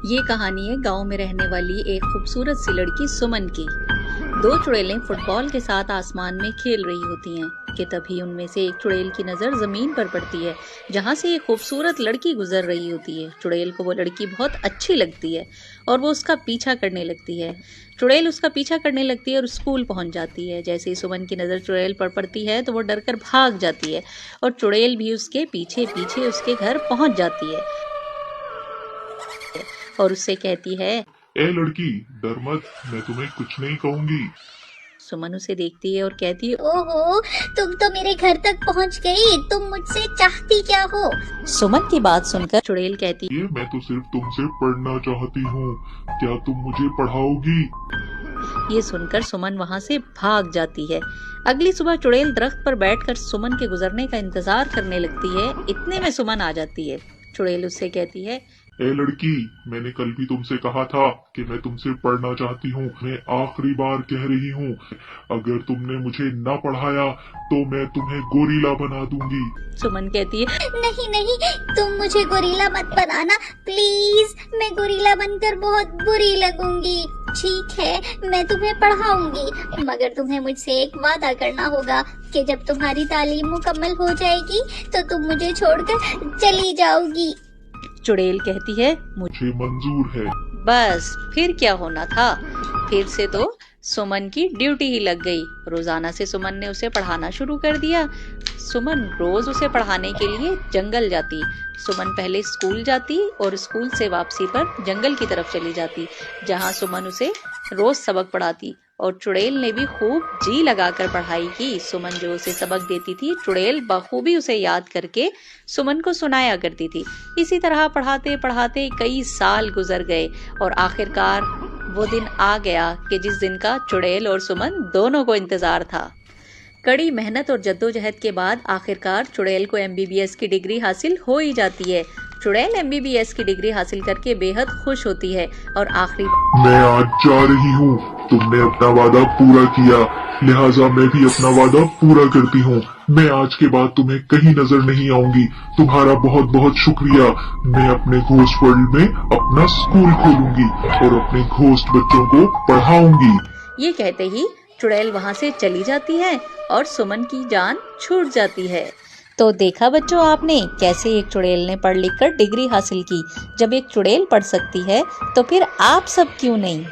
ये कहानी है गांव में रहने वाली एक खूबसूरत सी लड़की सुमन की। दो चुड़ैलें फुटबॉल के साथ आसमान में खेल रही होती हैं कि तभी उनमें से एक चुड़ैल की नजर जमीन पर पड़ती है जहां से एक खूबसूरत लड़की गुजर रही होती है। चुड़ैल को वो लड़की बहुत अच्छी लगती है और वो उसका पीछा करने लगती है। चुड़ैल उसका पीछा करने लगती है और स्कूल पहुंच जाती है। जैसे ही सुमन की नजर चुड़ैल पर पड़ती है तो वो डरकर भाग जाती है और चुड़ैल भी उसके पीछे पीछे उसके घर पहुंच जाती है और उससे कहती है, ए लड़की, डर मत, मैं तुम्हें कुछ नहीं कहूंगी। सुमन उसे देखती है और कहती है, ओहो, तुम तो मेरे घर तक पहुंच गई। तुम मुझसे चाहती क्या हो? सुमन की बात सुनकर चुड़ैल कहती है, मैं तो सिर्फ तुमसे पढ़ना चाहती हूँ, क्या तुम मुझे पढ़ाओगी? ये सुनकर सुमन वहाँ से भाग जाती है। अगली सुबह चुड़ैल दरख्त पर बैठकर सुमन के गुजरने का इंतजार करने लगती है। इतने में सुमन आ जाती है। चुड़ैल उससे कहती है, ए लड़की, मैंने कल भी तुमसे कहा था कि मैं तुमसे पढ़ना चाहती हूँ। मैं आखिरी बार कह रही हूँ, अगर तुमने मुझे न पढ़ाया तो मैं तुम्हें गोरीला बना दूंगी। सुमन कहती है, नहीं नहीं, तुम मुझे गोरीला मत बनाना प्लीज। मैं गोरीला बनकर बहुत बुरी लगूंगी। ठीक है, मैं तुम्हें पढ़ाऊंगी, मगर तुम्हें मुझसे एक वादा करना होगा कि जब तुम्हारी तालीम मुकम्मल हो जाएगी तो तुम मुझे छोड़कर चली जाओगी। चुड़ैल कहती है, मुझे मंजूर है। बस फिर क्या होना था। फिर से तो सुमन की ड्यूटी ही लग गई। रोजाना से सुमन ने उसे पढ़ाना शुरू कर दिया। सुमन रोज उसे पढ़ाने के लिए जंगल जाती। सुमन पहले स्कूल जाती और स्कूल से वापसी पर जंगल की तरफ चली जाती जहां सुमन उसे रोज सबक पढ़ाती और चुड़ैल ने भी खूब जी लगाकर पढ़ाई की। सुमन जो उसे सबक देती थी, चुड़ैल बखूबी उसे याद करके सुमन को सुनाया करती थी। इसी तरह पढ़ाते पढ़ाते कई साल गुजर गए और आखिरकार वो दिन आ गया कि जिस दिन का चुड़ैल और सुमन दोनों को इंतजार था। कड़ी मेहनत और जद्दोजहद के बाद आखिरकार चुड़ैल को MBBS की डिग्री हासिल हो ही जाती है। चुड़ैल MBBS की डिग्री हासिल करके बेहद खुश होती है और आखिरी मैं आज जा रही हूँ, तुमने अपना वादा पूरा किया, लिहाजा मैं भी अपना वादा पूरा करती हूँ। मैं आज के बाद तुम्हें कहीं नजर नहीं आऊंगी। तुम्हारा बहुत बहुत शुक्रिया। मैं अपने घोस्ट वर्ल्ड में अपना स्कूल खोलूंगी और अपने घोस्ट बच्चों को पढ़ाऊंगी। ये कहते ही चुड़ैल वहाँ से चली जाती है और सुमन की जान छूट जाती है। तो देखा बच्चों आपने कैसे एक चुड़ैल ने पढ़ लिख कर डिग्री हासिल की। जब एक चुड़ैल पढ़ सकती है तो फिर आप सब क्यों नहीं।